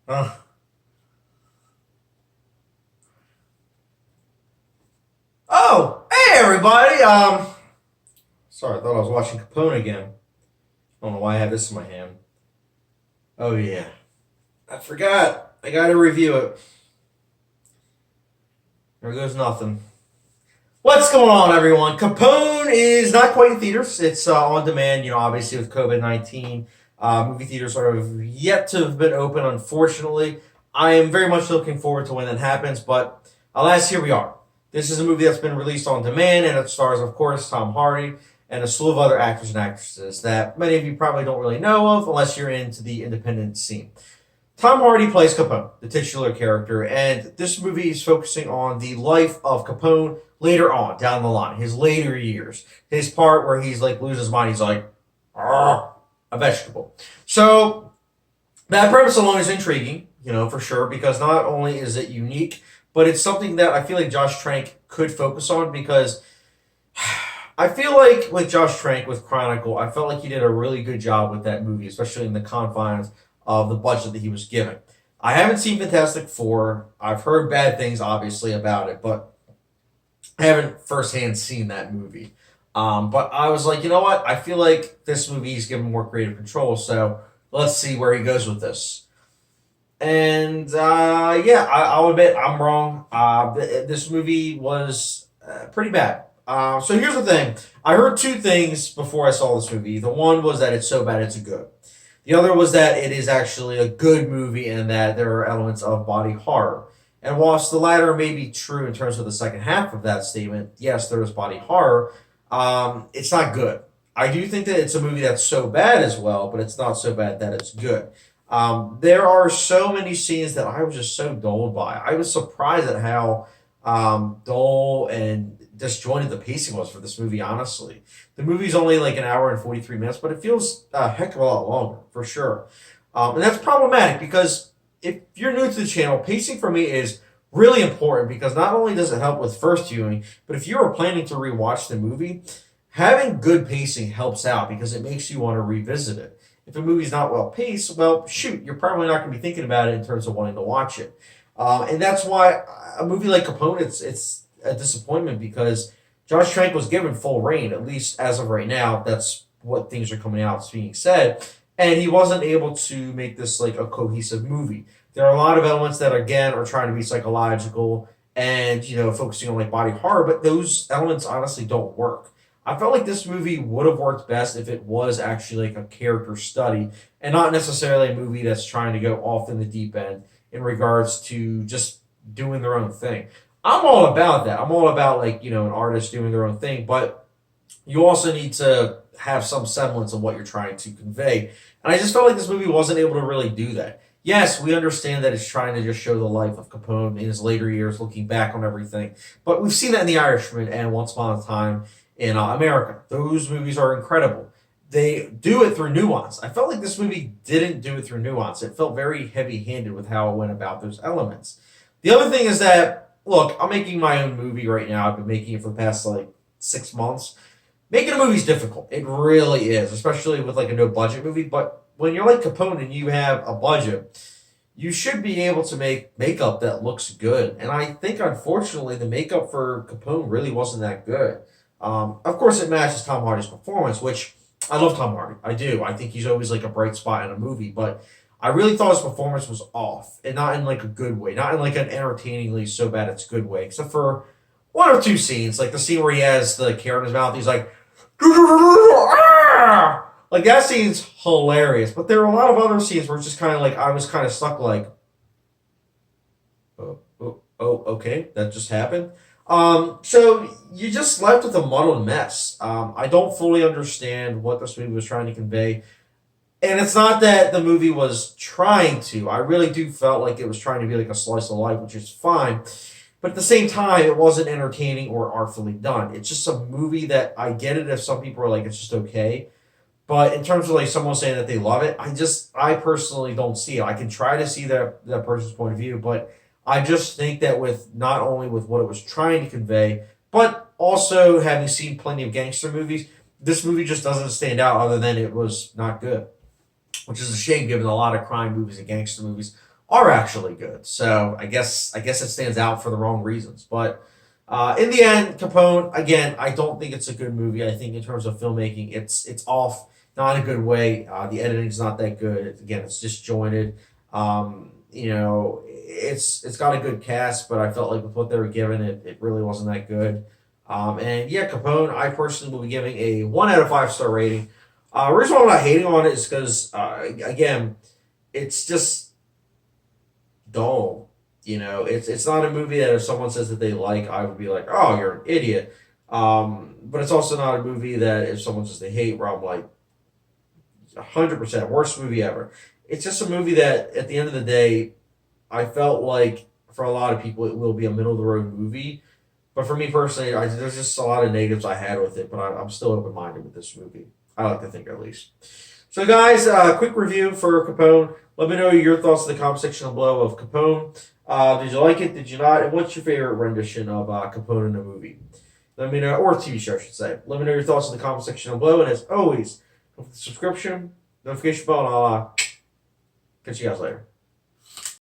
Uh, oh, hey everybody. Sorry, I thought I was watching Capone again. I don't know why I have this in my hand. Oh yeah, I forgot. I gotta review it. There goes nothing. What's going on, everyone? Capone is not quite in theaters. It's on demand. Obviously with COVID-19, movie theaters are yet to have been open. Unfortunately, I am very much looking forward to when that happens. But alas, here we are. This is a movie that's been released on demand, and it stars, of course, Tom Hardy and a slew of other actors and actresses that many of you probably don't really know of unless you're into the independent scene. Tom Hardy plays Capone, the titular character, and this movie is focusing on the life of Capone later on down the line, his later years, his part where he's like losing his mind. He's like, "Arr, a vegetable." So that premise alone is intriguing, for sure, because not only is it unique, but it's something that I feel like Josh Trank could focus on because I feel like with Josh Trank with Chronicle, I felt like he did a really good job with that movie, especially in the confines of the budget that he was given. I haven't seen Fantastic Four. I've heard bad things, obviously, about it, but I haven't firsthand seen that movie. But I was like, you know what? I feel like this movie is given more creative control, so let's see where he goes with this. And yeah, I'll admit I'm wrong. This movie was pretty bad. So here's the thing. I heard two things before I saw this movie. The one was that it's so bad it's good. The other was that it is actually a good movie and that there are elements of body horror. And whilst the latter may be true in terms of the second half of that statement, yes, there is body horror. It's not good. I do think that it's a movie that's so bad as well, but it's not so bad that it's good. There are so many scenes that I was just so dulled by. I was surprised at how dull and disjointed the pacing was for this movie, honestly. The movie's only like an hour and 43 minutes, but it feels a heck of a lot longer, for sure. And that's problematic because if you're new to the channel, pacing for me is really important because not only does it help with first viewing, but if you are planning to rewatch the movie, having good pacing helps out because it makes you want to revisit it. If a movie's not well paced, well, shoot, you're probably not going to be thinking about it in terms of wanting to watch it. And that's why a movie like Capone, it's a disappointment because Josh Trank was given full reign, at least as of right now. That's what things are coming out as being said. And he wasn't able to make this like a cohesive movie. There are a lot of elements that, again, are trying to be psychological and, focusing on like body horror, but those elements honestly don't work. I felt like this movie would have worked best if it was actually like a character study and not necessarily a movie that's trying to go off in the deep end in regards to just doing their own thing. I'm all about that. I'm all about like, an artist doing their own thing, but you also need to have some semblance of what you're trying to convey. And I just felt like this movie wasn't able to really do that. Yes, we understand that it's trying to just show the life of Capone in his later years, looking back on everything. But we've seen that in The Irishman and Once Upon a Time in America. Those movies are incredible. They do it through nuance. I felt like this movie didn't do it through nuance. It felt very heavy handed with how it went about those elements. The other thing is that, look, I'm making my own movie right now. I've been making it for the past like 6 months. Making a movie is difficult. It really is, especially with like a no budget movie. But when you're like Capone and you have a budget, you should be able to make makeup that looks good. And I think, unfortunately, the makeup for Capone really wasn't that good. Of course, it matches Tom Hardy's performance, which I love Tom Hardy. I do. I think he's always like a bright spot in a movie. But I really thought his performance was off, and not in like a good way, not in like an entertainingly so bad it's good way, except for one or two scenes, like the scene where he has the carrot in his mouth. He's like, like that scene's hilarious. But there are a lot of other scenes where it's just kind of like I was kind of stuck, like, okay, that just happened. So you just left with a muddled mess. I don't fully understand what this movie was trying to convey. And it's not that the movie was trying to. I really do felt like it was trying to be like a slice of life, which is fine. But at the same time, it wasn't entertaining or artfully done. It's just a movie that I get it if some people are like, it's just okay. But in terms of like someone saying that they love it, I personally don't see it. I can try to see that person's point of view, but I just think that with not only with what it was trying to convey, but also having seen plenty of gangster movies, this movie just doesn't stand out other than it was not good, which is a shame given a lot of crime movies and gangster movies are actually good. So I guess it stands out for the wrong reasons. But in the end, Capone again, I don't think it's a good movie. I think in terms of filmmaking, it's off, not in a good way. The editing's not that good. Again, it's disjointed. It's got a good cast, but I felt like with what they were given, it really wasn't that good. And yeah, Capone, I personally will be giving a 1 out of 5 star rating. The reason why I'm not hating on it is because again, it's just dull. It's not a movie that if someone says that they like, I would be like, oh, you're an idiot. But it's also not a movie that if someone says they hate, where I'm like, 100% worst movie ever. It's just a movie that at the end of the day, I felt like for a lot of people it will be a middle of the road movie. But for me personally, there's just a lot of negatives I had with it. But I'm still open minded with this movie. I like to think at least. So guys, quick review for Capone. Let me know your thoughts in the comment section below of Capone. Did you like it? Did you not? And what's your favorite rendition of Capone in a movie? Let me know, or TV show, I should say. Let me know your thoughts in the comment section below. And as always, subscription, notification bell, and I'll catch you guys later.